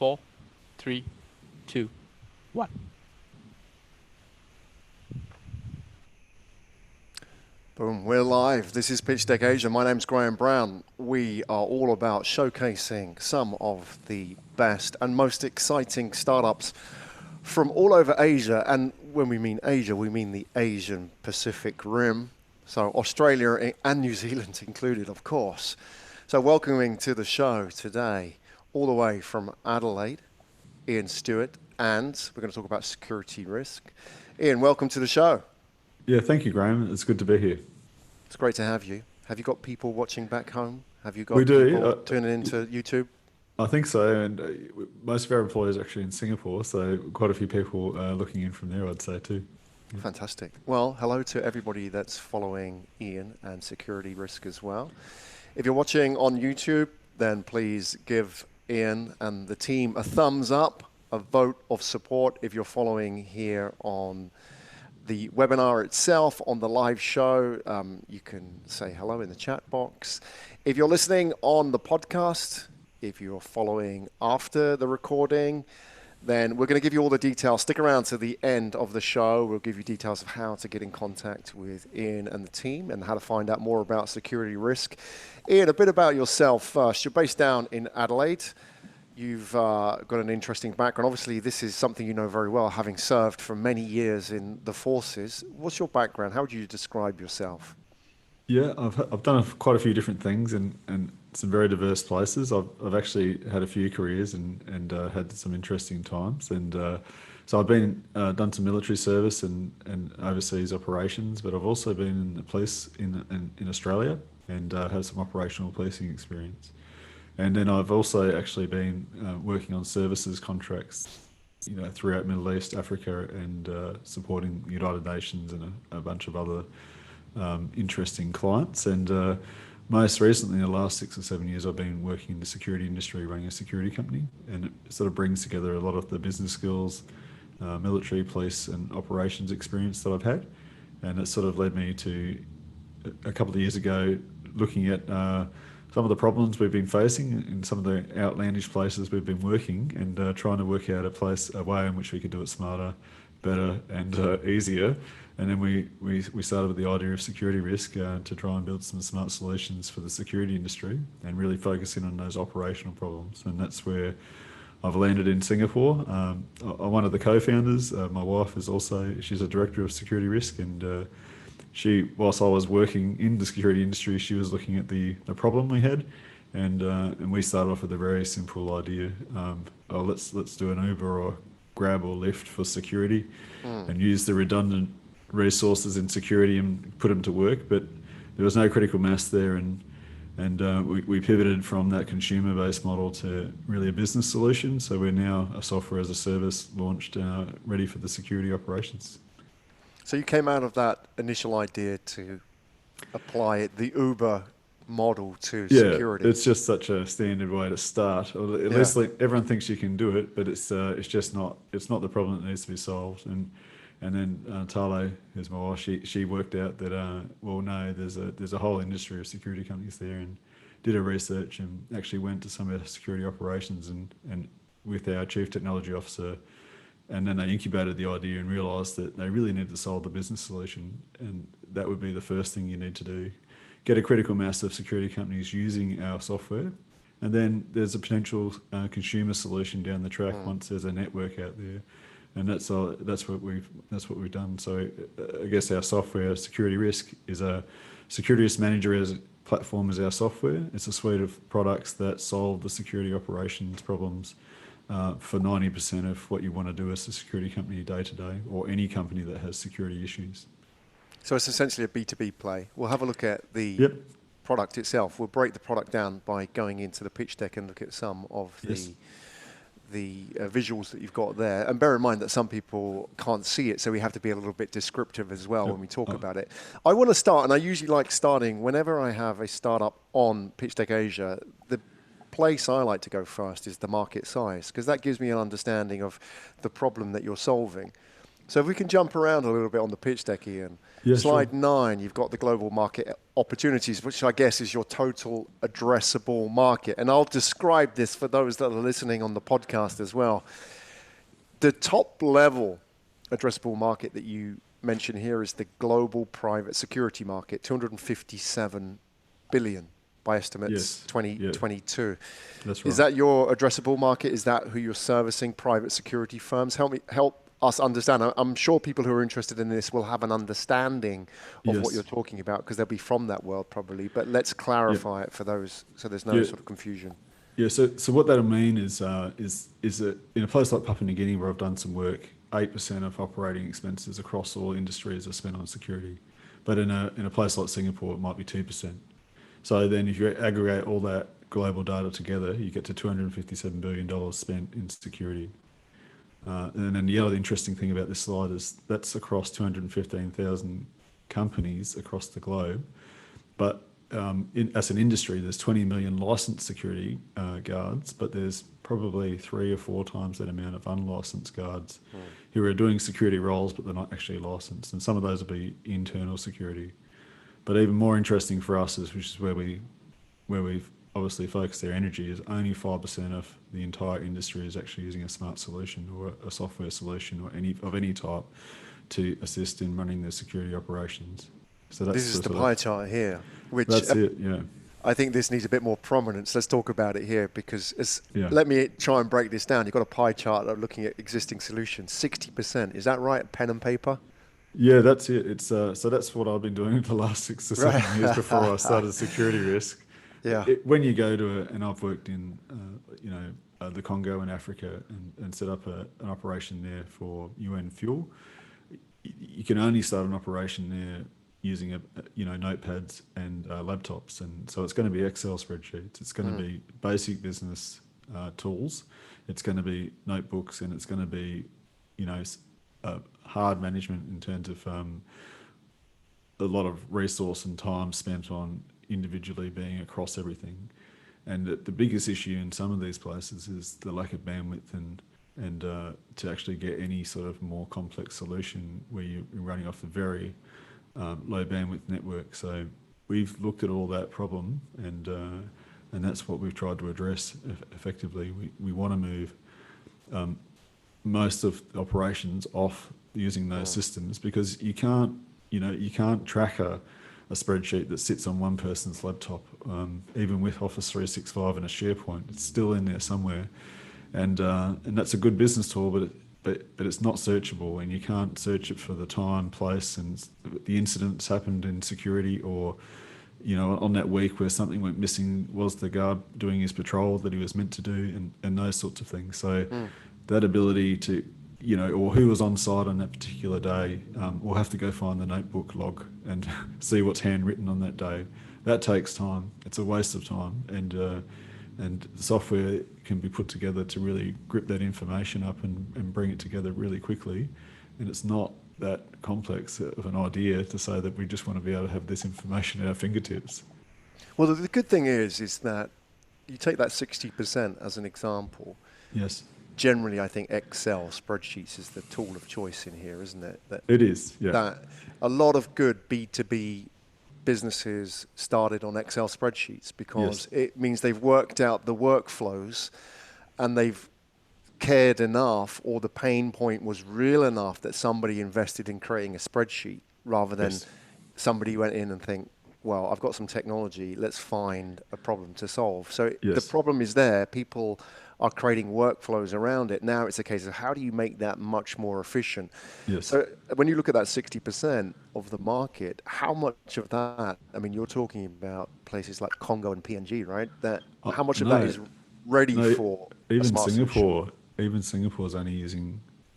4, 3, 2, 1. Boom, we're live. This is Pitchdeck Asia. My name's Graham Brown. We are all about showcasing some of the best and most exciting startups from all over Asia. And when we mean Asia, we mean the Asian Pacific Rim. So Australia and New Zealand included, of course. So welcoming to the show today, all the way from Adelaide, Ian Stewart, and we're going to talk about security risk. Ian, welcome to the show. Yeah, thank you, Graham. It's good to be here. It's great to have you. Have you got people watching back home? Have you got We do. people tuning into YouTube? I think so, and most of our employees are actually in Singapore, so quite a few people looking in from there, I'd say too. Yeah. Fantastic. Well, hello to everybody that's following Ian and security risk as well. If you're watching on YouTube, then please give Ian and the team a thumbs up, a vote of support. If you're following here on the webinar itself, on the live show, you can say hello in the chat box. If you're listening on the podcast, if you're following after the recording, then we're going to give you all the details. Stick around to the end of the show. We'll give you details of how to get in contact with Ian and the team and how to find out more about security risk. Ian, a bit about yourself first. You're based down in Adelaide. You've got an interesting background. Obviously, this is something you know very well, having served for many years in the forces. What's your background? How would you describe yourself? Yeah, I've done quite a few different things and some very diverse places. I've actually had a few careers and had some interesting times. And so I've been done some military service and overseas operations, but I've also been in the police in Australia and have some operational policing experience. And then I've also actually been working on services contracts, throughout Middle East, Africa, and supporting the United Nations and a bunch of other interesting clients. And most recently, in the last 6 or 7 years, I've been working in the security industry, running a security company, and it sort of brings together a lot of the business skills, military, police, and operations experience that I've had. And it sort of led me to a couple of years ago looking at some of the problems we've been facing in some of the outlandish places we've been working, and trying to work out a way in which we could do it smarter, better, and easier. And then we started with the idea of security risk to try and build some smart solutions for the security industry and really focus in on those operational problems. And that's where I've landed in Singapore. I'm one of the co-founders. My wife she's a director of security risk, and whilst I was working in the security industry, she was looking at the problem we had, and we started off with a very simple idea. Let's do an Uber or Grab or Lyft for security, and use the redundant resources in security and put them to work. But there was no critical mass there, and we pivoted from that consumer-based model to really a business solution. So we're now a software as a service launched, ready for the security operations. So you came out of that initial idea to apply the Uber model to security. Yeah, it's just such a standard way to start. Or at least everyone thinks you can do it, but it's just not. It's not the problem that needs to be solved. And then Talo, who's my wife, she worked out that there's a whole industry of security companies there, and did a research and actually went to some of our security operations and with our chief technology officer. And then they incubated the idea and realised that they really need to solve the business solution, and that would be the first thing you need to do. Get a critical mass of security companies using our software, and then there's a potential consumer solution down the track once there's a network out there, and that's what we've done. So I guess our software, Security Risk, is a security risk manager as a platform as our software. It's a suite of products that solve the security operations problems for 90% of what you want to do as a security company day to day, or any company that has security issues. So it's essentially a B2B play. We'll have a look at the product itself. We'll break the product down by going into the pitch deck and look at some of the visuals that you've got there. And bear in mind that some people can't see it, so we have to be a little bit descriptive as well when we talk about it. I want to start, and I usually like starting, whenever I have a startup on Pitchdeck Asia, the place I like to go first is the market size, because that gives me an understanding of the problem that you're solving. So if we can jump around a little bit on the pitch deck, Ian. Yeah, Slide sure. 9, you've got the global market opportunities, which I guess is your total addressable market. And I'll describe this for those that are listening on the podcast as well. The top level addressable market that you mention here is the global private security market, 257 billion by estimates, Yes. 2022. That's right. Is that your addressable market? Is that who you're servicing, private security firms? Help us understand. I'm sure people who are interested in this will have an understanding of what Yes. you're talking about because they'll be from that world probably. But let's clarify it for those so there's no sort of confusion. Yeah, so what that'll mean is that in a place like Papua New Guinea, where I've done some work, 8% of operating expenses across all industries are spent on security, but in a place like Singapore, it might be 2%. So then, if you aggregate all that global data together, you get to $257 billion spent in security. And then the other interesting thing about this slide is that's across 215,000 companies across the globe, but as an industry, there's 20 million licensed security guards, but there's probably 3 or 4 times that amount of unlicensed guards who are doing security roles, but they're not actually licensed. And some of those will be internal security. But even more interesting for us is, which is where we've obviously focused their energy, is only 5% of the entire industry is actually using a smart solution or a software solution or any type to assist in running their security operations. So that's This is the pie chart here, which that's it. Yeah. I think this needs a bit more prominence. Let's talk about it here because Yeah. let me try and break this down. You've got a pie chart of looking at existing solutions. 60%, is that right? Pen and paper? Yeah, that's it. It's so that's what I've been doing for the last 6 to 7 Right. years before I started security risk. Yeah. When you go to and I've worked in the Congo in Africa and set up an operation there for UN Fuel. You can only start an operation there using notepads and laptops, and so it's going to be Excel spreadsheets. It's going to be basic business tools. It's going to be notebooks, and it's going to be hard management in terms of a lot of resource and time spent on individually being across everything. And the biggest issue in some of these places is the lack of bandwidth and to actually get any sort of more complex solution where you're running off a very low bandwidth network. So we've looked at all that problem, and that's what we've tried to address effectively. We want to move most of the operations off using those systems, because you can't track a spreadsheet that sits on one person's laptop, even with Office 365 and a SharePoint. It's still in there somewhere, and that's a good business tool, but it's not searchable, and you can't search it for the time, place, and the incidents happened in security, or on that week where something went missing, was the guard doing his patrol that he was meant to do, and those sorts of things. So that ability to or who was on site on that particular day, we'll have to go find the notebook log and see what's handwritten on that day. That takes time. It's a waste of time, and the software can be put together to really grip that information up and bring it together really quickly. And it's not that complex of an idea to say that we just want to be able to have this information at our fingertips. Well, the good thing is that you take that 60% as an example. Yes. Generally, I think Excel spreadsheets is the tool of choice in here, isn't it? It is, yeah. That a lot of good B2B businesses started on Excel spreadsheets because it means they've worked out the workflows and they've cared enough, or the pain point was real enough that somebody invested in creating a spreadsheet rather than somebody went in and think, well, I've got some technology, let's find a problem to solve. So the problem is there. People are creating workflows around it. Now it's a case of how do you make that much more efficient? Yes. So when you look at that 60% of the market, how much of that, I mean, you're talking about places like Congo and PNG, right? How much of that is ready for a smart solution? Even Singapore's only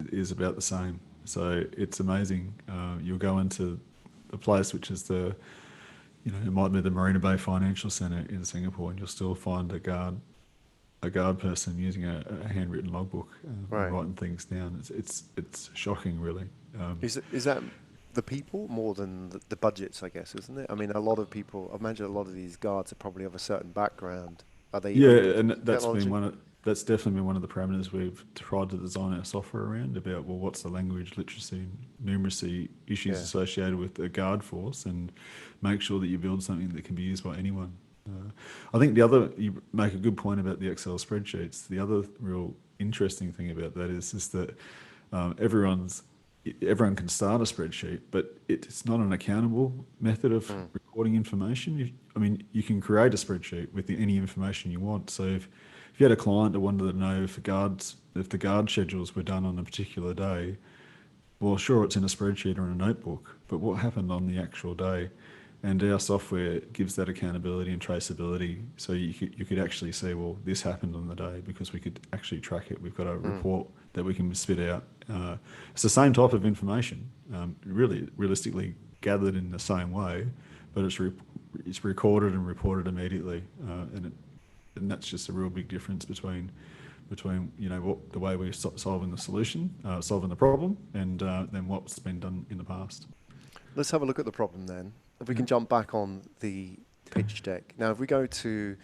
is about the same. So it's amazing. You'll go into a place which is it might be the Marina Bay Financial Centre in Singapore, and you'll still find a guard person using a handwritten logbook, writing things down. It's shocking, really. Is that the people more than the budgets, I guess, isn't it? I mean, a lot of people, I imagine a lot of these guards are probably of a certain background. Are they? Yeah, and that's been that's definitely been one of the parameters we've tried to design our software around, about, well, what's the language, literacy, and numeracy issues associated with the guard force, and make sure that you build something that can be used by anyone. I think you make a good point about the Excel spreadsheets. The other real interesting thing about that is that everyone can start a spreadsheet, but it's not an accountable method of recording information. You can create a spreadsheet with any information you want. So if you had a client that wanted to know if the guard schedules were done on a particular day, well, sure, it's in a spreadsheet or in a notebook, but what happened on the actual day? And our software gives that accountability and traceability, so you could actually say, well, this happened on the day, because we could actually track it. We've got a report that we can spit out. It's the same type of information, really realistically gathered in the same way, but it's recorded and reported immediately, and that's just a real big difference between the way we're solving the problem, and then what's been done in the past. Let's have a look at the problem then. If we can jump back on the pitch deck. Now, if we go to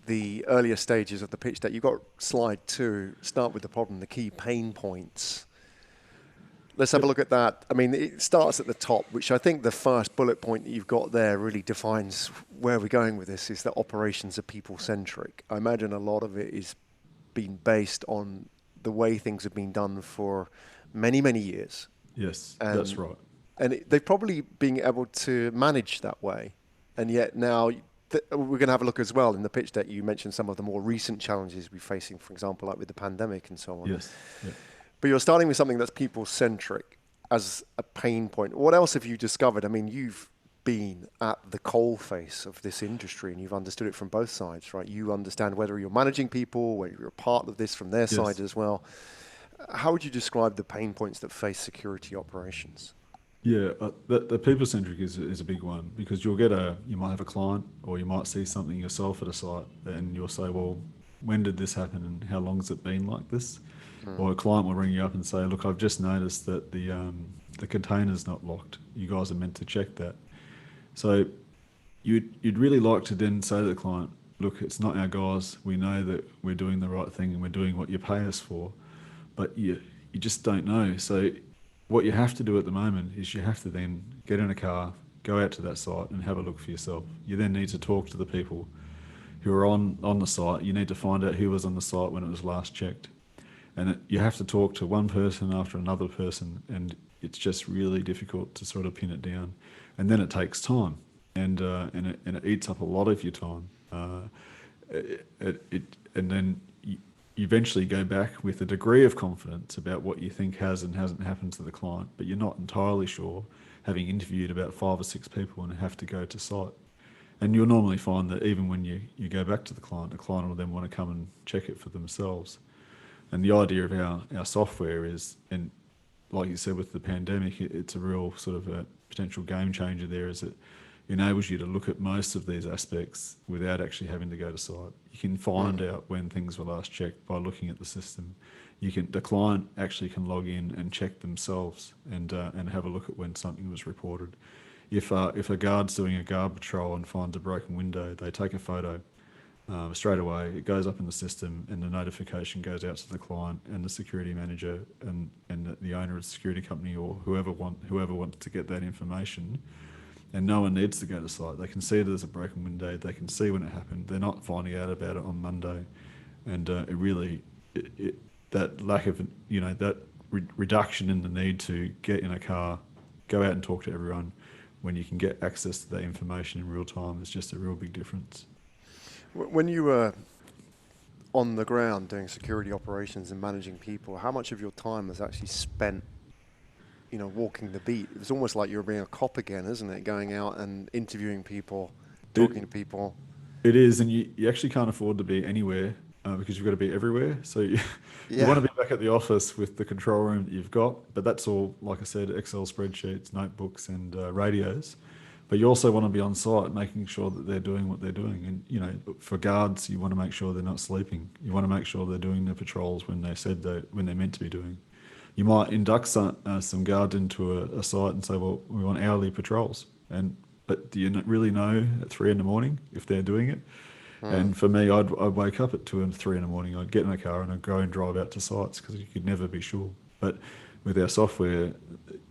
the earlier stages of the pitch deck, you've got slide 2, start with the problem, the key pain points. Let's have a look at that. I mean, it starts at the top, which I think the first bullet point that you've got there really defines where we're going with this, is that operations are people-centric. I imagine a lot of it is being based on the way things have been done for many, many years. Yes, that's right. And they've probably been able to manage that way. And yet now, we're going to have a look as well in the pitch deck. You mentioned some of the more recent challenges we're facing, for example, like with the pandemic and so on. Yes. Yeah. But you're starting with something that's people-centric as a pain point. What else have you discovered? I mean, you've been at the coalface of this industry, and you've understood it from both sides, right? You understand whether you're managing people, whether you're a part of this from their side as well. How would you describe the pain points that face security operations? Yeah, the people-centric is a big one, because you might have a client, or you might see something yourself at a site, and you'll say, well, when did this happen, and how long has it been like this? Or a client will ring you up and say, look, I've just noticed that the container's not locked. You guys are meant to check that. So you'd really like to then say to the client, look, it's not our guys. We know that we're doing the right thing and we're doing what you pay us for, but you just don't know. So what you have to do at the moment is you have to then get in a car, go out to that site and have a look for yourself. You then need to talk to the people who are on the site. You need to find out who was on the site when it was last checked. And you have to talk to one person after another person, and it's just really difficult to sort of pin it down. And then it takes time, and it eats up a lot of your time. And then you eventually go back with a degree of confidence about what you think has and hasn't happened to the client, but you're not entirely sure, having interviewed about 5 or 6 people and have to go to site. And you'll normally find that even when you go back to the client will then want to come and check it for themselves. And the idea of our software is, and like you said with the pandemic, it's a real sort of a potential game changer there, is it enables you to look at most of these aspects without actually having to go to site. You can find out when things were last checked by looking at the system. The client actually can log in and check themselves and have a look at when something was reported. If a guard's doing a guard patrol and finds a broken window, they take a photo. Straight away, it goes up in the system, and the notification goes out to the client and the security manager and the owner of the security company, or whoever wants to get that information. And no one needs to go to site. They can see there's a broken window. They can see when it happened. They're not finding out about it on Monday, and that lack of that reduction in the need to get in a car, go out and talk to everyone, when you can get access to that information in real time, is just a real big difference. When you were on the ground doing security operations and managing people, how much of your time was actually spent, walking the beat? It was almost like you were being a cop again, isn't it? Going out and interviewing people, talking to people. It is, and you actually can't afford to be anywhere because you've got to be everywhere. So you want to be back at the office with the control room that you've got, but that's all, like I said, Excel spreadsheets, notebooks, and radios. But you also want to be on site, making sure that they're doing what they're doing. And for guards, you want to make sure they're not sleeping. You want to make sure they're doing their patrols when they're meant to be doing. You might induct some guards into a site and say, well, we want hourly patrols. But do you really know at 3 a.m. if they're doing it? And for me, I'd wake up at 2 and 3 in the morning. I'd get in the car and I'd go and drive out to sites because you could never be sure. But with our software,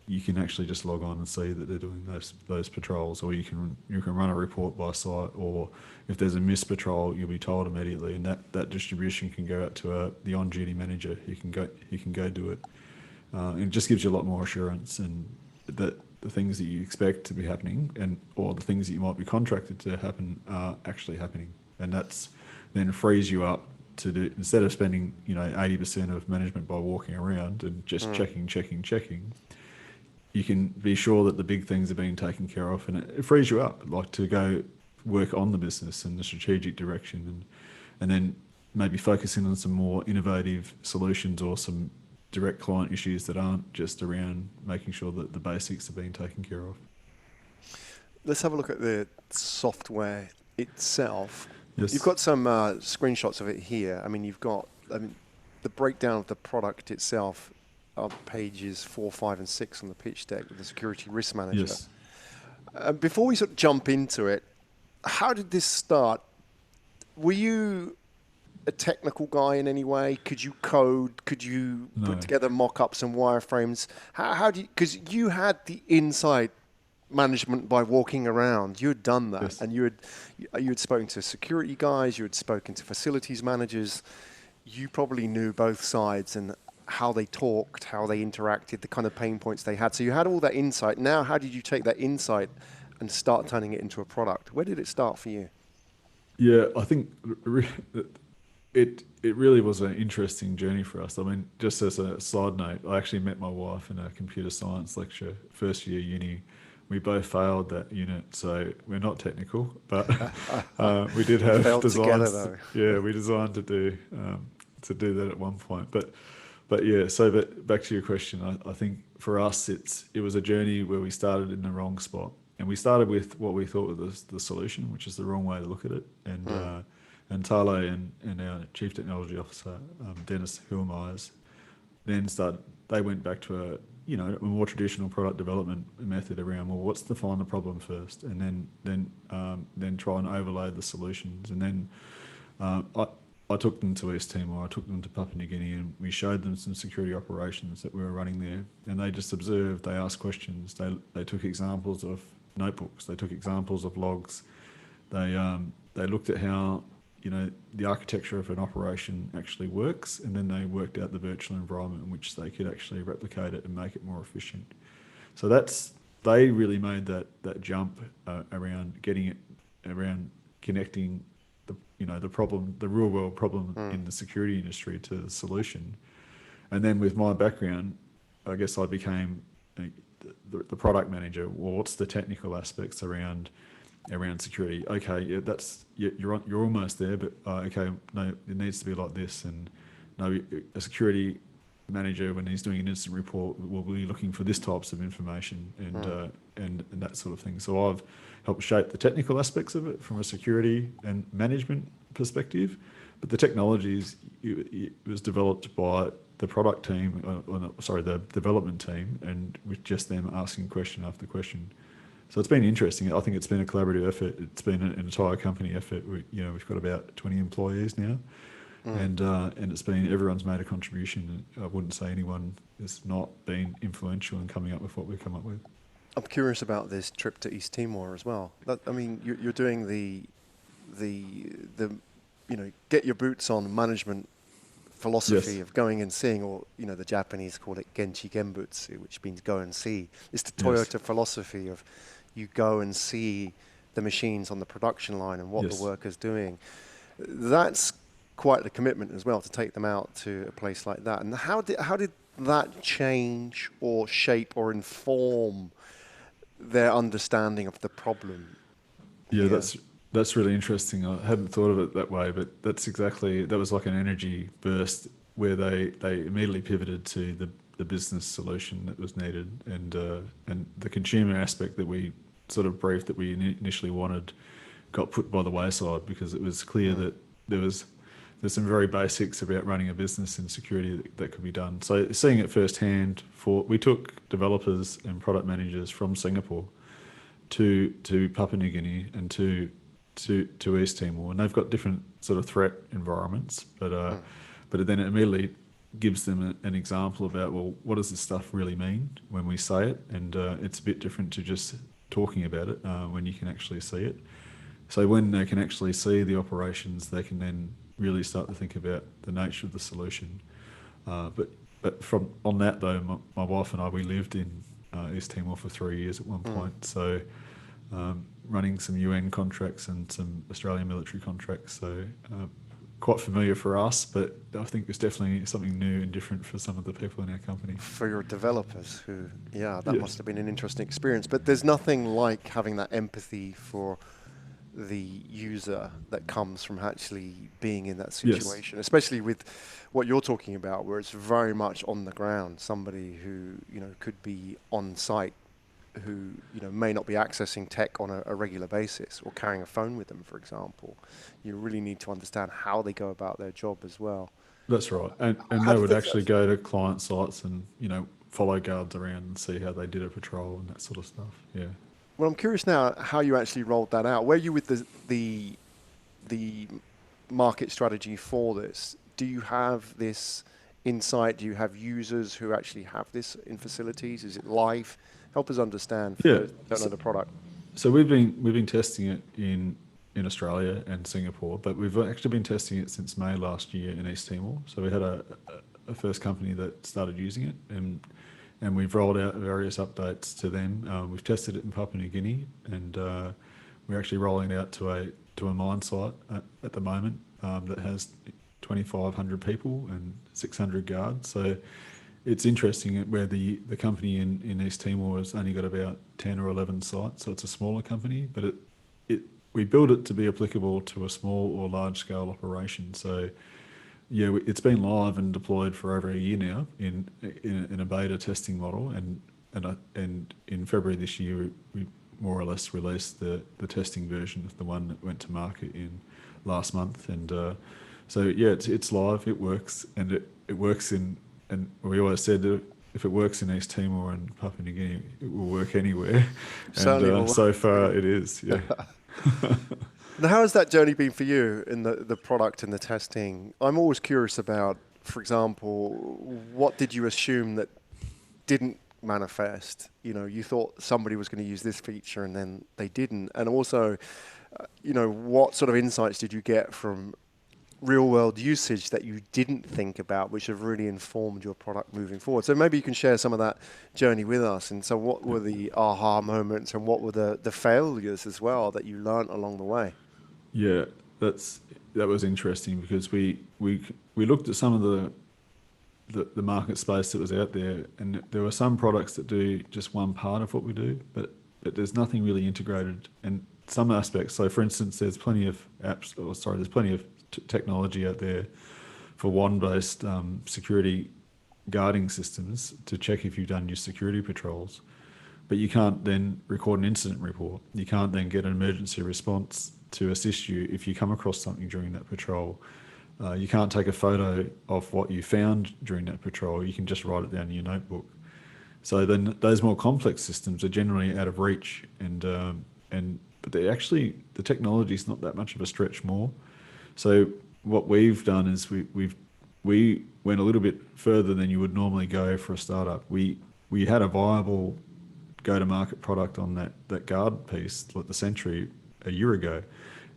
you can actually just log on and see that they're doing those patrols, or you can run a report by site, or if there's a missed patrol, you'll be told immediately, and that distribution can go out to the on-duty manager. He can go do it. And it just gives you a lot more assurance, and that the things that you expect to be happening, or the things that you might be contracted to happen, are actually happening, and that's then frees you up to do, instead of spending 80% of management by walking around and just checking. You can be sure that the big things are being taken care of, and it frees you up, like to go work on the business and the strategic direction, and then maybe focusing on some more innovative solutions or some direct client issues that aren't just around making sure that the basics are being taken care of. Let's have a look at the software itself. Yes. You've got some screenshots of it here. I mean, the breakdown of the product itself are pages 4, 5, and 6 on the pitch deck with the security risk manager. Yes. Before we sort of jump into it, how did this start? Were you a technical guy in any way? Could you code? Could you put together mock-ups and wireframes? How do you, because you had the insight management by walking around. You had done that, Yes. and you had spoken to security guys, you had spoken to facilities managers. You probably knew both sides and how they talked, how they interacted, the kind of pain points they had. So you had all that insight. Now, how did you take that insight and start turning it into a product? Where did it start for you? Yeah, I think it really was an interesting journey for us. I mean, just as a side note, I actually met my wife in a computer science lecture, first year uni. We both failed that unit, so we're not technical, but we did have failed designs. together, though. Yeah, we designed to do that at one point. But yeah, so back to your question, I think for us, it was a journey where we started in the wrong spot, and we started with what we thought was the solution, which is the wrong way to look at it. And Tale and our Chief Technology Officer, Dennis Hillmeyers, they went back to a more traditional product development method around, well, what's define the problem first, and then try and overlay the solutions. And then I took them to East Timor, I took them to Papua New Guinea, and we showed them some security operations that we were running there. And they just observed, they asked questions, they took examples of notebooks, they took examples of logs, they looked at how the architecture of an operation actually works, and then they worked out the virtual environment in which they could actually replicate it and make it more efficient. So they really made that jump around connecting the problem, the real world problem in the security industry to the solution. And then with my background, I guess I became the product manager. Well, what's the technical aspects around security? Okay, yeah, you're almost there, but okay, no, it needs to be like this. And no, a security manager, when he's doing an incident report, will be looking for this types of information and that sort of thing. So I've helped shape the technical aspects of it from a security and management perspective, but the technologies, it was developed by the product team, the development team, and with just them asking question after question. So it's been interesting. I think it's been a collaborative effort. It's been an entire company effort. We've got about 20 employees now, and it's been, everyone's made a contribution. I wouldn't say anyone has not been influential in coming up with what we've come up with. I'm curious about this trip to East Timor as well. You're doing the get your boots on management philosophy of going and seeing, or the Japanese call it Genchi Genbutsu, which means go and see. It's the Toyota philosophy of you go and see the machines on the production line and what the worker's doing. That's quite the commitment as well, to take them out to a place like that. And how did that change or shape or inform their understanding of the problem? Yeah, that's really interesting. I hadn't thought of it that way, but that was like an energy burst where they immediately pivoted to the business solution that was needed, and the consumer aspect that we sort of briefed that we initially wanted got put by the wayside, because it was clear that there's some very basics about running a business and security that could be done. So seeing it firsthand, we took developers and product managers from Singapore to Papua New Guinea and to to East Timor, and they've got different sort of threat environments, but then it immediately gives them an example about, well, what does this stuff really mean when we say it, and it's a bit different to just talking about it when you can actually see it. So when they can actually see the operations, they can then really start to think about the nature of the solution. But from on that though, my wife and I, we lived in East Timor for 3 years at one point. So running some UN contracts and some Australian military contracts. So quite familiar for us, but I think it's definitely something new and different for some of the people in our company. For your developers who, that must have been an interesting experience. But there's nothing like having that empathy for the user that comes from actually being in that situation, especially with what you're talking about, where it's very much on the ground, somebody who, could be on site, who, may not be accessing tech on a regular basis or carrying a phone with them, for example. You really need to understand how they go about their job as well. That's right. And they would actually go to client sites and, follow guards around and see how they did a patrol and that sort of stuff. Yeah. Well, I'm curious now how you actually rolled that out. Were you with the market strategy for this? Do you have this insight? Do you have users who actually have this in facilities? Is it live? Help us understand for those who don't know the product. So we've been testing it in Australia and Singapore, but we've actually been testing it since May last year in East Timor. So we had a first company that started using it, and we've rolled out various updates to them. We've tested it in Papua New Guinea, and we're actually rolling it out to a mine site at the moment that has 2,500 people and 600 guards. So it's interesting where the company in East Timor has only got about 10 or 11 sites, so it's a smaller company, but we build it to be applicable to a small or large scale operation. So yeah, it's been live and deployed for over a year now in a beta testing model, and in February this year we more or less released the testing version of the one that went to market in last month, and so yeah, it's live, it works, and it works in, and we always said that if it works in East Timor and Papua New Guinea, it will work anywhere, and so far it is. Yeah. Now, how has that journey been for you in the product and the testing? I'm always curious about, for example, what did you assume that didn't manifest? You thought somebody was going to use this feature and then they didn't. And also, what sort of insights did you get from real world usage that you didn't think about, which have really informed your product moving forward? So maybe you can share some of that journey with us. And so what were the aha moments, and what were the failures as well that you learned along the way? Yeah, that was interesting, because we looked at some of the market space that was out there, and there were some products that do just one part of what we do, but there's nothing really integrated in some aspects. So for instance, there's plenty of technology out there for WAN-based security guarding systems to check if you've done your security patrols, but you can't then record an incident report. You can't then get an emergency response to assist you if you come across something during that patrol. You can't take a photo of what you found during that patrol. You can just write it down in your notebook. So then those more complex systems are generally out of reach, but the technology is not that much of a stretch more. So what we've done is we went a little bit further than you would normally go for a startup. We had a viable go-to-market product on that guard piece, like the Sentry, a year ago,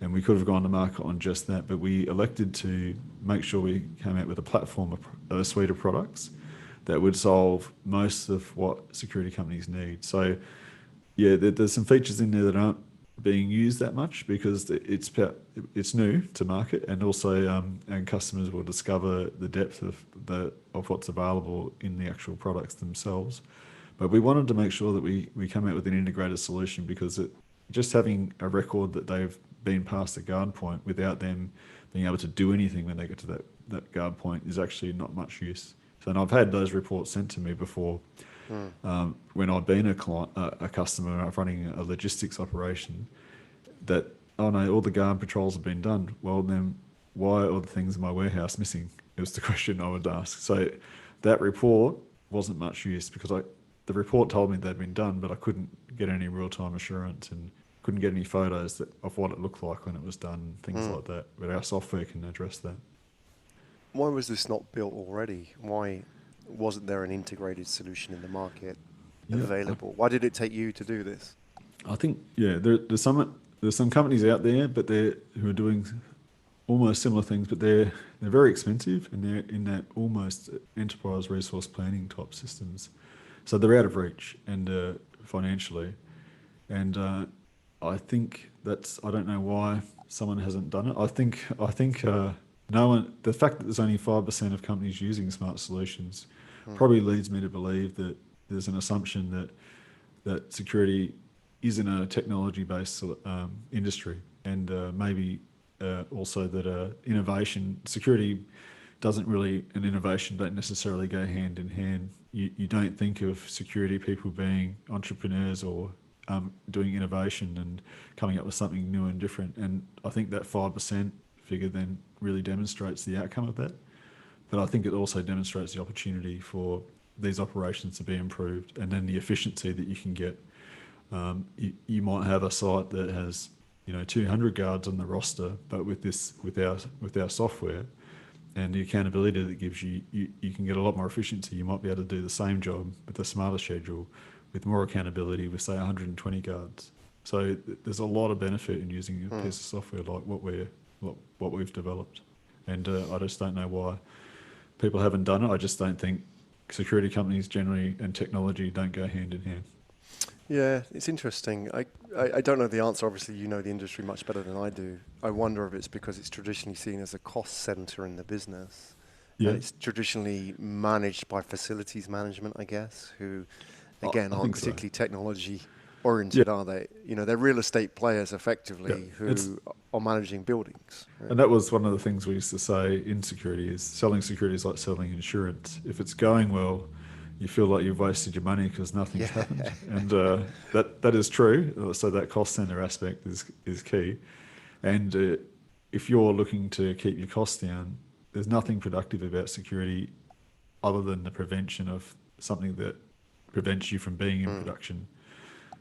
and we could have gone to market on just that, but we elected to make sure we came out with a suite of products that would solve most of what security companies need. So yeah, there's some features in there that aren't being used that much because it's new to market, and also and customers will discover the depth of what's available in the actual products themselves. But we wanted to make sure that we come out with an integrated solution, because just having a record that they've been past the guard point without them being able to do anything when they get to that guard point is actually not much use. So, and I've had those reports sent to me before when I've been a customer running a logistics operation, that, oh no, all the guard patrols have been done. Well, then why are all the things in my warehouse missing? It was the question I would ask. So that report wasn't much use, because the report told me they'd been done, but I couldn't get any real-time assurance and couldn't get any photos of what it looked like when it was done, things like that. But our software can address that. Why was this not built already? Why wasn't there an integrated solution in the market available? Why did it take you to do this? I think there's some companies out there, but who are doing almost similar things, but they're very expensive and they're in that almost enterprise resource planning type systems, so they're out of reach and financially. And I think I don't know why someone hasn't done it. I think no one. The fact that there's only 5% of companies using smart solutions probably leads me to believe that there's an assumption that security isn't a technology-based industry, and maybe also that security and innovation don't necessarily go hand in hand. You don't think of security people being entrepreneurs or doing innovation and coming up with something new and different. And I think that 5% figure then really demonstrates the outcome of that. But I think it also demonstrates the opportunity for these operations to be improved, and then the efficiency that you can get. You might have a site that has 200 guards on the roster, but with our software and the accountability that it gives you, you can get a lot more efficiency. You might be able to do the same job with a smarter schedule, with more accountability, with say 120 guards. So there's a lot of benefit in using a piece of software like what we've developed. And I just don't know why people haven't done it. I just don't think security companies generally and technology don't go hand in hand. Yeah, it's interesting. I don't know the answer. Obviously, you know the industry much better than I do. I wonder if it's because it's traditionally seen as a cost center in the business. Yeah. And it's traditionally managed by facilities management, I guess, who, again, aren't particularly technology oriented, are they? They're real estate players effectively who are managing buildings. Right? And that was one of the things we used to say in security is selling security is like selling insurance. If it's going well, you feel like you've wasted your money because nothing's happened. And that is true. So that cost center aspect is key. And if you're looking to keep your costs down, there's nothing productive about security other than the prevention of something that prevents you from being in production.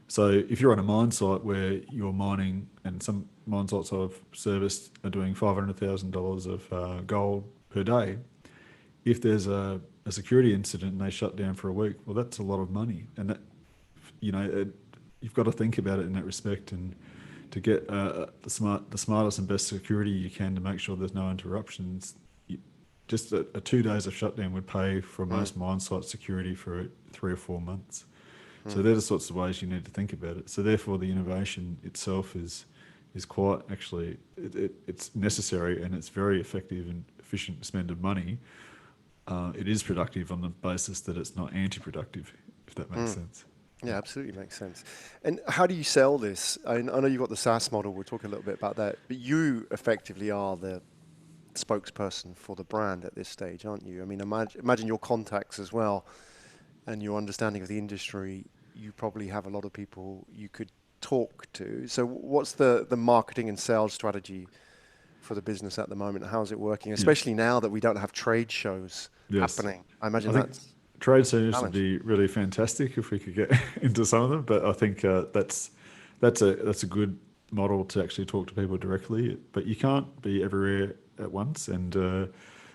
So if you're on a mine site where you're mining, and some mine sites I've serviced are doing $500,000 of gold per day, if there's a security incident and they shut down for a week, well, that's a lot of money. And that, you've got to think about it in that respect, and to get the smartest and best security you can to make sure there's no interruptions. Just a 2 days of shutdown would pay for most mine site security for 3 or 4 months. So they're the sorts of ways you need to think about it. So therefore, the innovation itself is quite actually it's necessary, and it's very effective and efficient spend of money. It is productive on the basis that it's not anti-productive, if that makes sense. Yeah, absolutely makes sense. And how do you sell this? I know you've got the SaaS model. We'll talk a little bit about that. But you effectively are the spokesperson for the brand at this stage, aren't you? I mean, imagine your contacts as well and your understanding of the industry. You probably have a lot of people you could talk to. So what's the marketing and sales strategy for the business at the moment? How's it working? Especially now that we don't have trade shows happening. I imagine that's trade shows would be really fantastic if we could get into some of them. But I think that's a good model to actually talk to people directly. But you can't be everywhere at once, and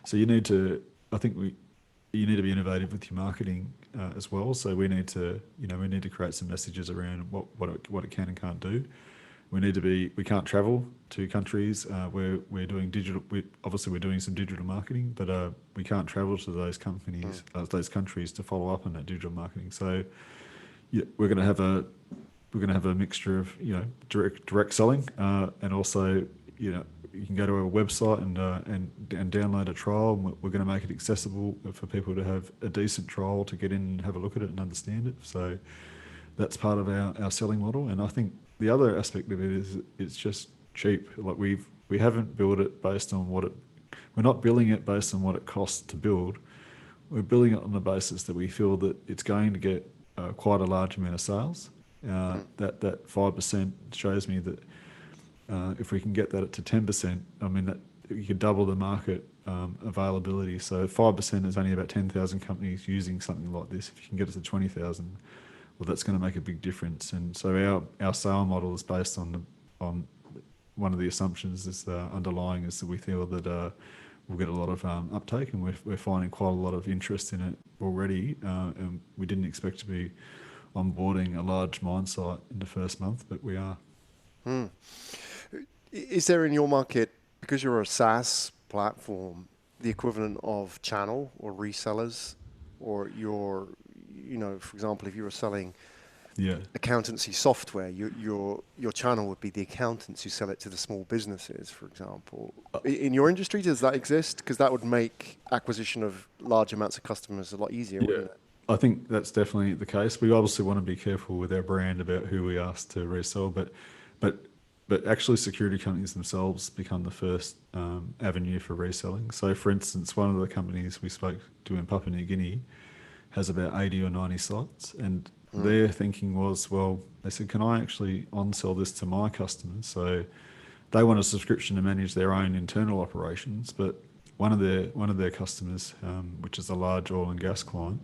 so you need to. I think you need to be innovative with your marketing as well. So we need to create some messages around what it can and can't do. We can't travel to countries where we're doing digital. Obviously we're doing some digital marketing, but we can't travel to those companies, those countries to follow up on that digital marketing. So we're going to have a mixture of direct selling and also you can go to our website and download a trial. And we're going to make it accessible for people to have a decent trial to get in and have a look at it and understand it. So that's part of our selling model. And I think the other aspect of it is it's just cheap. Like we haven't built it based on we're not billing it based on what it costs to build. We're billing it on the basis that we feel that it's going to get quite a large amount of sales. That 5% shows me that if we can get that to 10%, I mean that you could double the market availability. So 5% is only about 10,000 companies using something like this. If you can get it to 20,000, well, that's going to make a big difference. And so our sale model is based on one of the assumptions is underlying is that we feel that we'll get a lot of uptake, and we're finding quite a lot of interest in it already. And we didn't expect to be onboarding a large mine site in the first month, but we are. Is there in your market, because you're a SaaS platform, the equivalent of channel or resellers, or for example, if you were selling accountancy software, your channel would be the accountants who sell it to the small businesses, for example. In your industry, does that exist? Because that would make acquisition of large amounts of customers a lot easier, wouldn't it? I think that's definitely the case. We obviously want to be careful with our brand about who we ask to resell, but actually security companies themselves become the first avenue for reselling. So for instance, one of the companies we spoke to in Papua New Guinea has about 80 or 90 sites, and their thinking was, well, they said, can I actually on-sell this to my customers? So they want a subscription to manage their own internal operations, but one of their customers, which is a large oil and gas client,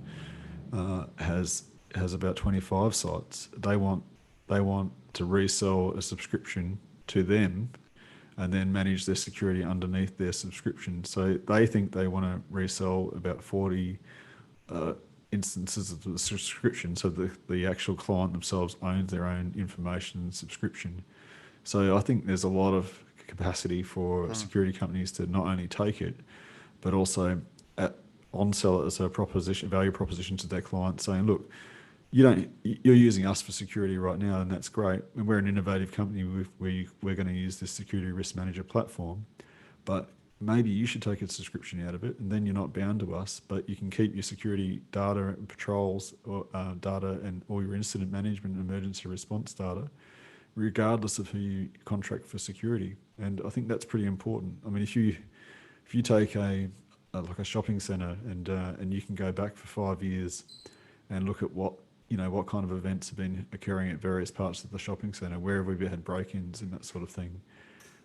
has about 25 sites. They want to resell a subscription to them and then manage their security underneath their subscription. So they think they want to resell about 40 instances of the subscription, so the actual client themselves owns their own information and subscription. So I think there's a lot of capacity for security companies to not only take it, but also on-sell it as a value proposition to their client, saying, look, you're using us for security right now, and that's great. And we're an innovative company. We're going to use this security risk manager platform, but maybe you should take a subscription out of it, and then you're not bound to us, but you can keep your security data and patrols or data and all your incident management and emergency response data, regardless of who you contract for security. And I think that's pretty important. I mean, if you take like a shopping centre and you can go back for 5 years and look at what kind of events have been occurring at various parts of the shopping centre, where have we had break-ins and that sort of thing.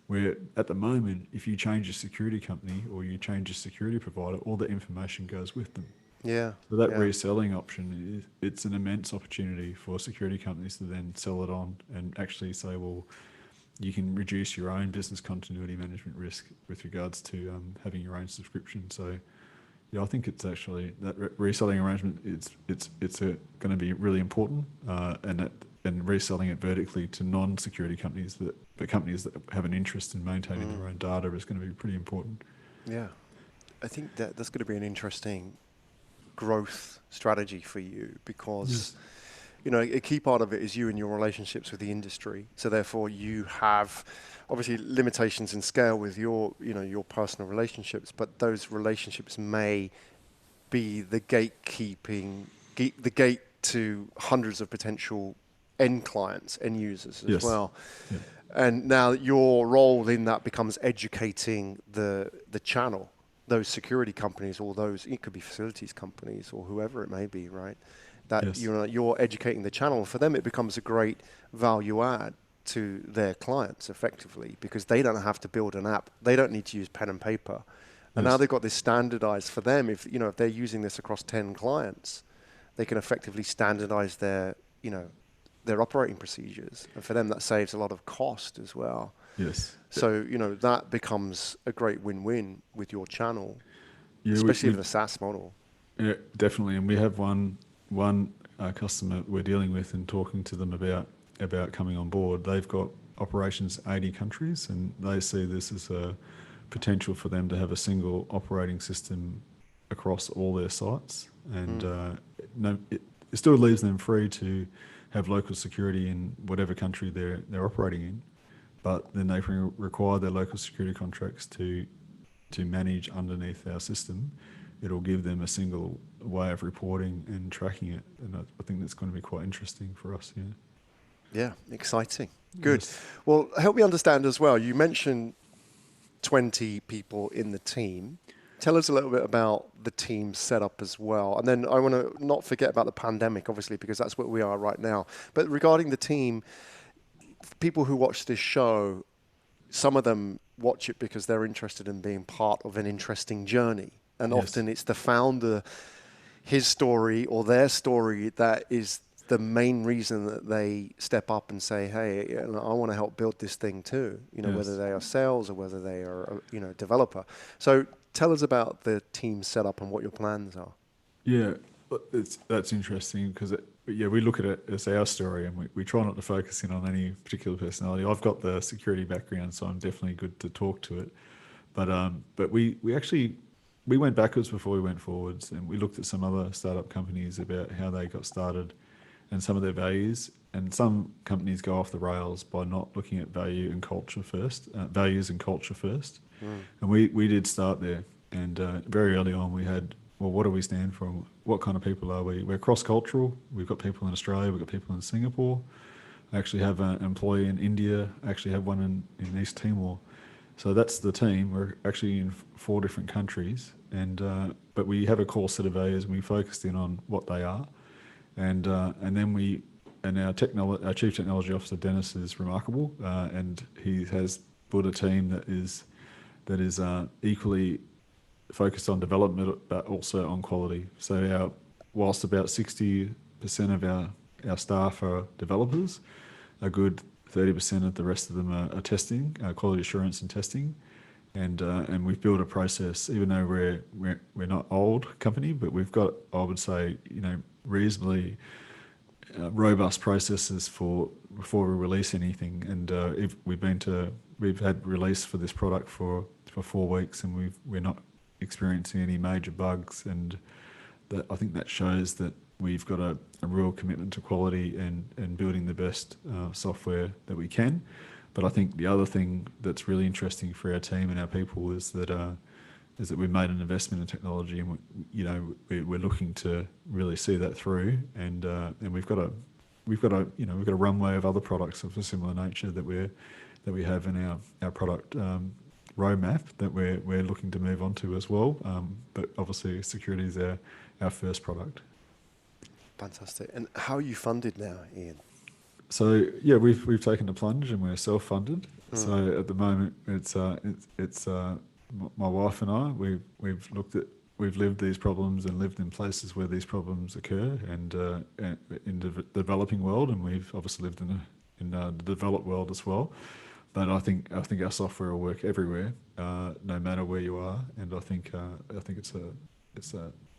Where at the moment, if you change your security company or you change your security provider, all the information goes with them. Yeah. So that reselling option, it's an immense opportunity for security companies to then sell it on and actually say, well, you can reduce your own business continuity management risk with regards to having your own subscription. So yeah, I think it's actually that reselling arrangement. It's going to be really important, and reselling it vertically to non-security companies, but companies that have an interest in maintaining their own data is going to be pretty important. Yeah, I think that's going to be an interesting growth strategy for you, because a key part of it is you and your relationships with the industry. So therefore, you have obviously limitations in scale with your personal relationships, but those relationships may be the the gate to hundreds of potential end clients, end users as well. Yeah. And now your role in that becomes educating the channel, those security companies, or it could be facilities companies or whoever it may be, right? That you're educating the channel. For them, it becomes a great value add to their clients effectively, because they don't have to build an app. They don't need to use pen and paper. And now they've got this standardized for them. If they're using this across 10 clients, they can effectively standardize their operating procedures. And for them, that saves a lot of cost as well. Yes. So, that becomes a great win-win with your channel, especially with the SaaS model. Yeah, definitely. And we have one customer we're dealing with and talking to them about coming on board. They've got operations in 80 countries, and they see this as a potential for them to have a single operating system across all their sites. And it still leaves them free to have local security in whatever country they're operating in, but then they require their local security contracts to manage underneath our system. It'll give them a single way of reporting and tracking it, and I think that's going to be quite interesting for us. Yeah, exciting. Good. Yes. Well, help me understand as well. You mentioned 20 people in the team. Tell us a little bit about the team setup as well. And then I want to not forget about the pandemic, obviously, because that's where we are right now. But regarding the team, people who watch this show, some of them watch it because they're interested in being part of an interesting journey. And often it's the founder, his story or their story that is the main reason that they step up and say, hey, you know, I want to help build this thing too, you know, whether they are sales or whether they are, you know, developer. So tell us about the team setup and what your plans are. Yeah, that's interesting because we look at it as our story, and we try not to focus in on any particular personality. I've got the security background, so I'm definitely good to talk to it. But we actually went backwards before we went forwards, and we looked at some other startup companies about how they got started and some of their values. And some companies go off the rails by not looking at values and culture first. And we did start there. And very early on, we had, well, what do we stand for? What kind of people are we? We're cross-cultural. We've got people in Australia. We've got people in Singapore. I actually have an employee in India. I actually have one in East Timor. So that's the team. We're actually in 4 different countries, but we have a core set of values, and we focused in on what they are. And then our chief technology officer Dennis is remarkable, and he has built a team that is equally focused on development, but also on quality. So whilst about 60% of our staff are developers, a good 30% of the rest of them are testing, quality assurance and testing. And we've built a process, even though we're not old company, but we've got, I would say, you know, reasonably robust processes before we release anything. And we've had release for this product for 4 weeks, and we're not experiencing any major bugs. And I think that shows that we've got a real commitment to quality and building the best software that we can. But I think the other thing that's really interesting for our team and our people is that we've made an investment in technology, and we're looking to really see that through. And we've got a runway of other products of a similar nature that we have in our product roadmap that we're looking to move on to as well. But obviously, security is our first product. Fantastic. And how are you funded now, Ian? So yeah, we've taken the plunge, and we're self-funded. So at the moment, it's my wife and I. We've lived these problems and lived in places where these problems occur, and in the developing world, and we've obviously lived in the developed world as well. But I think our software will work everywhere, no matter where you are. And I think it's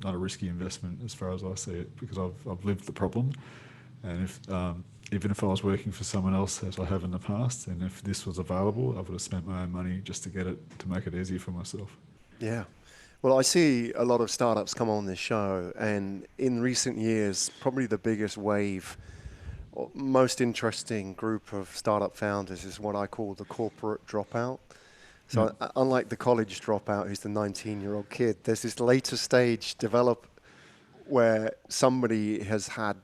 not a risky investment as far as I see it, because I've lived the problem. And even if I was working for someone else, as I have in the past, and if this was available, I would have spent my own money just to get it, to make it easy for myself. Yeah. Well, I see a lot of startups come on this show, and in recent years, probably the biggest wave, or most interesting group of startup founders is what I call the corporate dropout. So unlike the college dropout, who's the 19-year-old kid, there's this later stage develop where somebody has had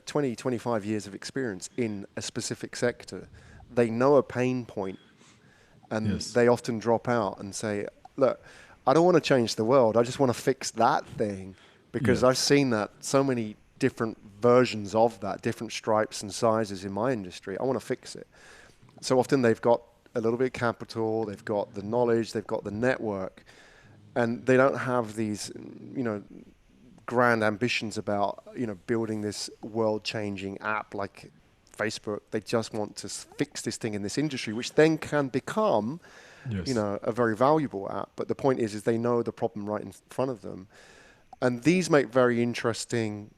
20, 25 years of experience in a specific sector. They know a pain point, and they often drop out and say, look, I don't want to change the world. I just want to fix that thing, because I've seen that so many different versions of that, different stripes and sizes in my industry. I want to fix it. So often they've got a little bit of capital, they've got the knowledge, they've got the network, and they don't have these, grand ambitions about, building this world-changing app like Facebook. They just want to fix this thing in this industry, which then can become, a very valuable app. But the point is they know the problem right in front of them. And these make very interesting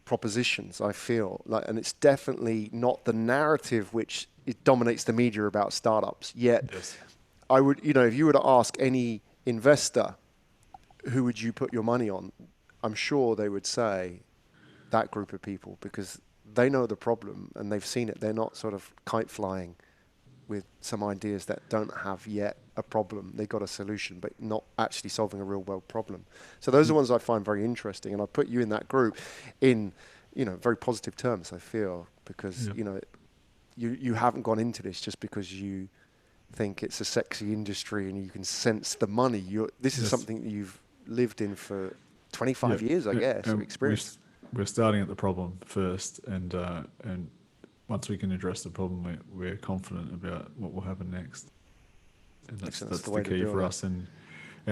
propositions, I feel. And it's definitely not the narrative which it dominates the media about startups. Yet, I would, if you were to ask any investor, who would you put your money on? I'm sure they would say that group of people, because they know the problem and they've seen it. They're not sort of kite flying with some ideas that don't have yet a problem. They've got a solution, but not actually solving a real world problem. So those are ones I find very interesting. And I put you in that group in, very positive terms, I feel, because, you haven't gone into this just because you think it's a sexy industry and you can sense the money. This is something that you've lived in for 25 years, I guess, of experience. We're starting at the problem first, and once we can address the problem, we're confident about what will happen next. And that's the key for us. And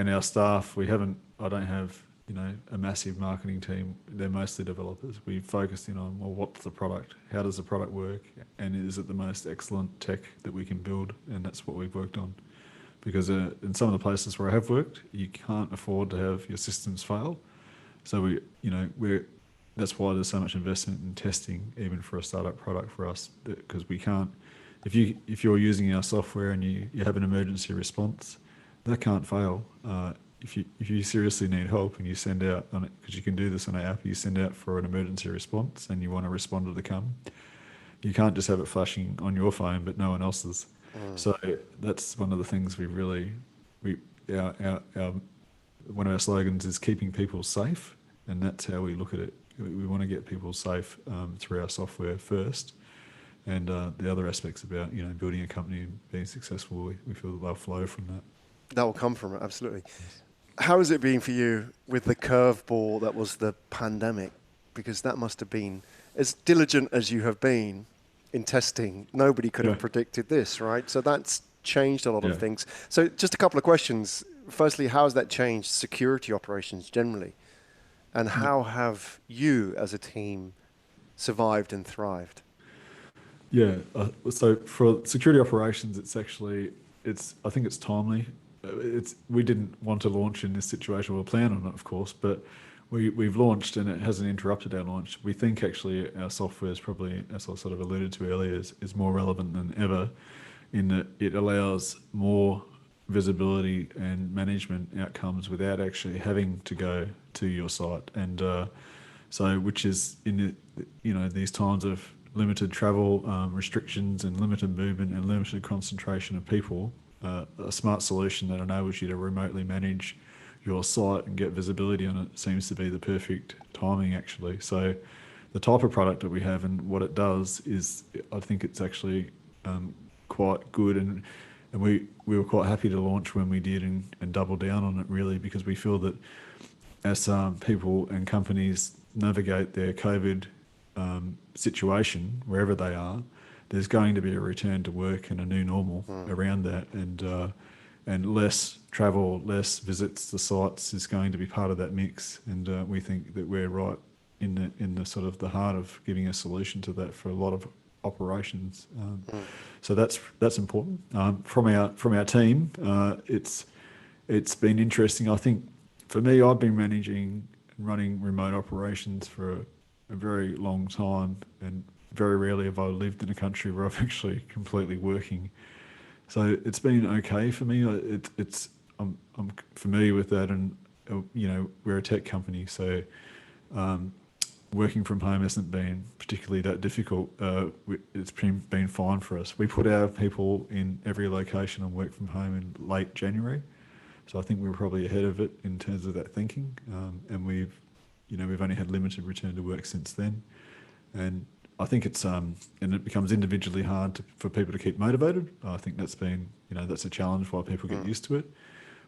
our staff, I don't have a massive marketing team. They're mostly developers. We focused in on, well, what's the product? How does the product work? And is it the most excellent tech that we can build? And that's what we've worked on. Because in some of the places where I have worked, you can't afford to have your systems fail. So that's why there's so much investment in testing, even for a startup product for us, because we can't. If you're using our software and you have an emergency response, that can't fail. If you seriously need help and you send out on it, because you can do this on our app, you send out for an emergency response and you want a responder to come, you can't just have it flashing on your phone but no one else's. So that's one of the things one of our slogans is keeping people safe, and that's how we look at it. We want to get people safe through our software first, and the other aspects about building a company and being successful, we feel that they'll flow from that. That will come from it, absolutely. How has it been for you with the curveball that was the pandemic? Because that must have been, as diligent as you have been in testing, nobody could have predicted this, right? So that's changed a lot of things. So just a couple of questions. Firstly, how has that changed security operations generally? And how have you as a team survived and thrived? Yeah, so for security operations, I think it's timely. We didn't want to launch in this situation. We'll plan on it, of course, but we've launched and it hasn't interrupted our launch. We think actually our software is probably, as I sort of alluded to earlier, is more relevant than ever, in that it allows more visibility and management outcomes without actually having to go to your site. And which is in these times of limited travel restrictions and limited movement and limited concentration of people, a smart solution that enables you to remotely manage your site and get visibility on it seems to be the perfect timing, actually. So the type of product that we have and what it does is, I think it's actually quite good, and we were quite happy to launch when we did and double down on it, really, because we feel that as people and companies navigate their COVID situation, wherever they are, there's going to be a return to work and a new normal around that, and less travel, less visits to sites is going to be part of that mix. And we think that we're right in the sort of the heart of giving a solution to that for a lot of operations. So that's important. From our team, it's been interesting. I think for me, I've been managing and running remote operations for a very long time, and very rarely have I lived in a country where I've actually completely working. So it's been okay for me. I'm familiar with that, and we're a tech company, so working from home hasn't been particularly that difficult. It's been fine for us. We put our people in every location and work from home in late January, so I think we were probably ahead of it in terms of that thinking. And we've only had limited return to work since then, and I think it's and it becomes individually hard for people to keep motivated. I think that's been that's a challenge while people get used to it.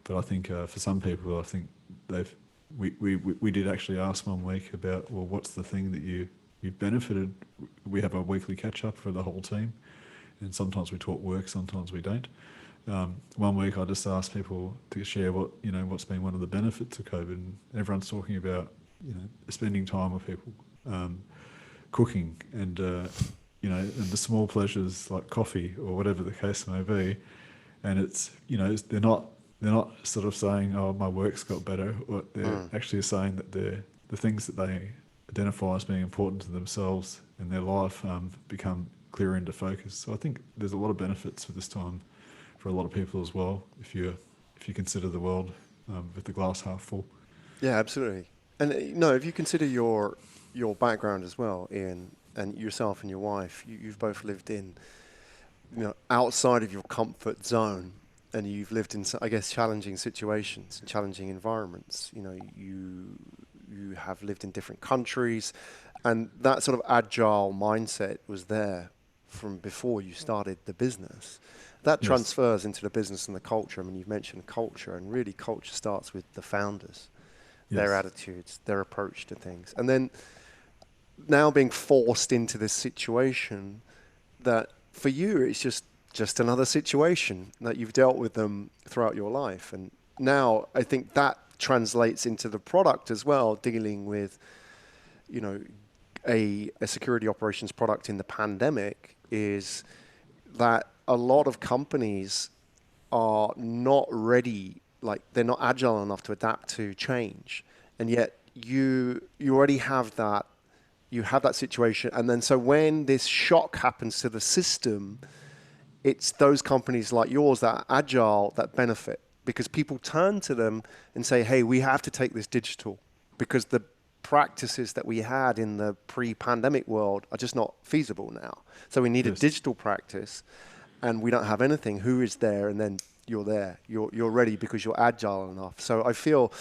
But I think for some people, I think we did actually ask one week about, well, what's the thing that you've benefited? We have a weekly catch up for the whole team, and sometimes we talk work, sometimes we don't. One week I just asked people to share what's been one of the benefits of COVID, and everyone's talking about spending time with people, cooking, and and the small pleasures like coffee or whatever the case may be. And it's they're not sort of saying, oh, my work's got better, or they're actually saying that the things that they identify as being important to themselves and their life become clearer into focus. So I think there's a lot of benefits for this time for a lot of people as well, if you consider the world with the glass half full. Yeah, absolutely. And if you consider your background as well, Ian, and yourself and your wife, you've both lived in outside of your comfort zone, and you've lived in, I guess, challenging situations and challenging environments. You have lived in different countries, and that sort of agile mindset was there from before you started the business. That transfers into the business and the culture. I mean, you've mentioned culture, and really culture starts with the founders, their attitudes, their approach to things. And then now being forced into this situation that for you, it's just another situation that you've dealt with them throughout your life. And now I think that translates into the product as well, dealing with, you know, a security operations product in the pandemic, is that a lot of companies are not ready, like they're not agile enough to adapt to change. And yet you already have that, you have that situation. And then so when this shock happens to the system, it's those companies like yours that are agile that benefit, because people turn to them and say, hey, we have to take this digital because the practices that we had in the pre-pandemic world are just not feasible now. So we need a digital practice, and we don't have anything. Who is there? And then you're there. You're ready because you're agile enough. So I feel,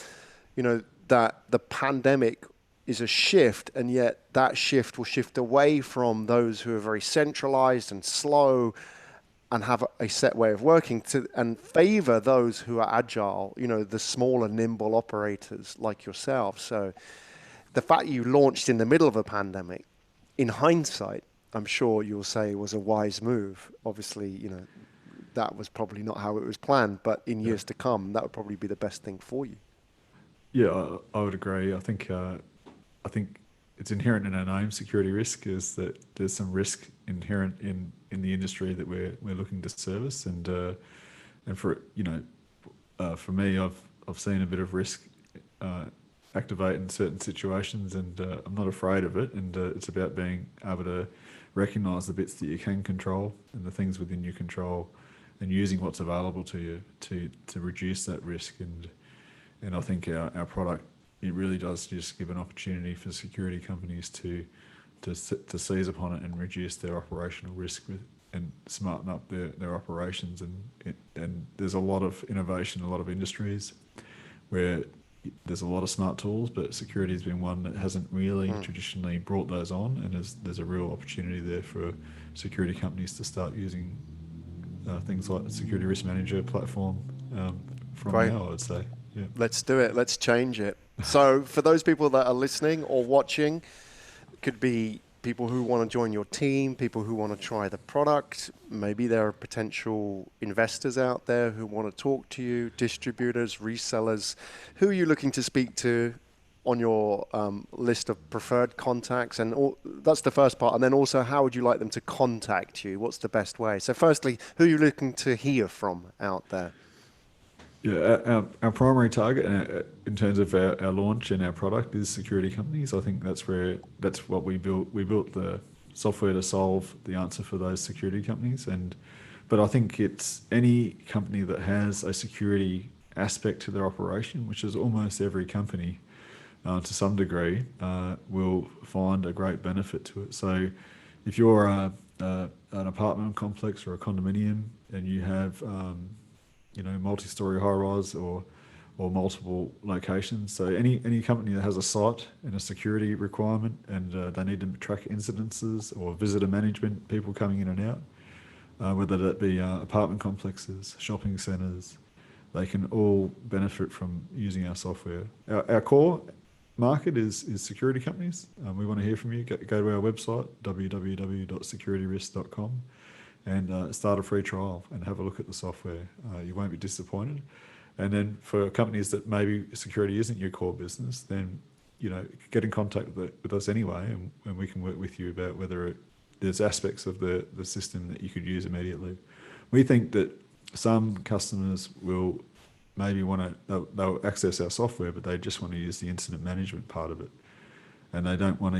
you know, that the pandemic is a shift, and yet that shift will shift away from those who are very centralized and slow and have a set way of working and favor those who are agile, you know, the smaller, nimble operators like yourself. So the fact you launched in the middle of a pandemic, in hindsight, I'm sure you'll say was a wise move. Obviously, you know, that was probably not how it was planned, but in years to come, that would probably be the best thing for you. Yeah, I would agree. I think it's inherent in our name. Security risk is that there's some risk inherent in the industry that we're looking to service, and for for me, I've seen a bit of risk activate in certain situations, and I'm not afraid of it. And it's about being able to recognise the bits that you can control and the things within your control, and using what's available to you to reduce that risk. And I think our product, it really does just give an opportunity for security companies to seize upon it and reduce their operational risk and smarten up their operations. And there's a lot of innovation, a lot of industries where there's a lot of smart tools, but security has been one that hasn't really traditionally brought those on. And there's a real opportunity there for security companies to start using things like the Security Risk Manager platform from now, I would say. Yeah. Let's do it. Let's change it. So for those people that are listening or watching, it could be people who want to join your team, people who want to try the product. Maybe there are potential investors out there who want to talk to you, distributors, resellers. Who are you looking to speak to on your list of preferred contacts? And that's the first part. And then also, how would you like them to contact you? What's the best way? So firstly, who are you looking to hear from out there? Yeah, our primary target in terms of our launch and our product is security companies. I think that's what we built. We built the software to solve the answer for those security companies. But I think it's any company that has a security aspect to their operation, which is almost every company to some degree, will find a great benefit to it. So if you're an apartment complex or a condominium and you have multi-story high-rise or multiple locations. So any company that has a site and a security requirement, and they need to track incidences or visitor management, people coming in and out, whether that be apartment complexes, shopping centres, they can all benefit from using our software. Our core market is security companies. We want to hear from you. Go to our website, www.securityrisk.com. and start a free trial and have a look at the software. You won't be disappointed. And then for companies that maybe security isn't your core business, then get in contact with us anyway, and we can work with you about whether there's aspects of the system that you could use immediately. We think that some customers will maybe they'll access our software, but they just want to use the incident management part of it. And they won't want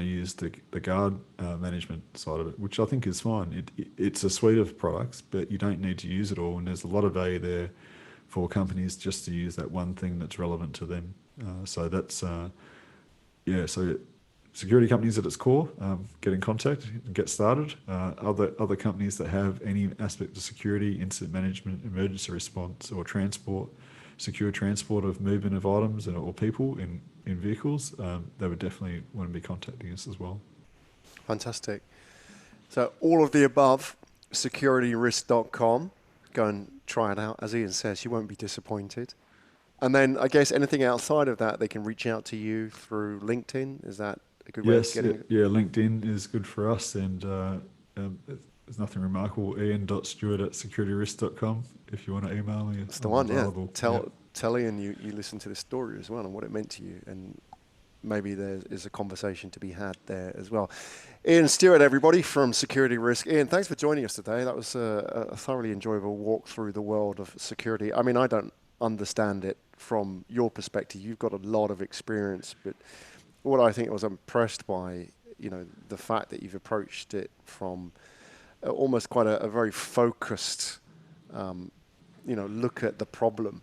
to use the guard management side of it, which I think is fine. It's a suite of products, but you don't need to use it all. And there's a lot of value there for companies just to use that one thing that's relevant to them. So that's So security companies at its core, get in contact and get started. Other companies that have any aspect of security, incident management, emergency response, or transport, secure transport of movement of items or people in vehicles, they would definitely want to be contacting us as well. Fantastic. So all of the above, securityrisk.com. Go and try it out. As Ian says, you won't be disappointed. And then I guess anything outside of that, they can reach out to you through LinkedIn. Is that a good way of getting it? Yeah, LinkedIn is good for us. And there's nothing remarkable. Ian.stewart@securityrisk.com if you want to email me. It's the I'm one, yeah. available. Tell Ian you listened to this story as well and what it meant to you, and maybe there is a conversation to be had there as well. Ian Stewart, everybody, from Security Risk. Ian, thanks for joining us today. That was a thoroughly enjoyable walk through the world of security. I mean, I don't understand it from your perspective. You've got a lot of experience, but what I think I was impressed by, the fact that you've approached it from almost quite a very focused, look at the problem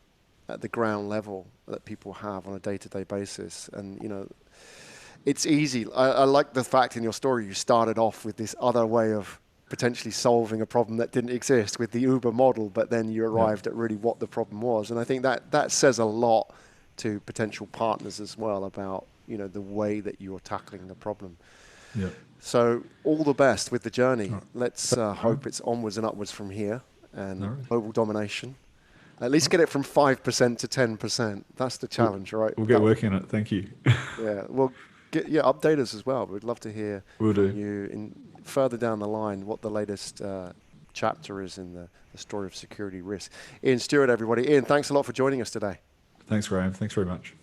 at the ground level that people have on a day-to-day basis. And, it's easy. I like the fact in your story you started off with this other way of potentially solving a problem that didn't exist with the Uber model, but then you arrived at really what the problem was. And I think that says a lot to potential partners as well about, the way that you're tackling the problem. Yeah. So all the best with the journey. Right. Let's hope it's onwards and upwards from here, and right. global domination. At least get it from 5% to 10%. That's the challenge, right? We'll get working on it. Thank you. Yeah. Well, update us as well. We'd love to hear Will from do. you further down the line what the latest chapter is in the story of security risk. Ian Stewart, everybody. Ian, thanks a lot for joining us today. Thanks, Graham. Thanks very much.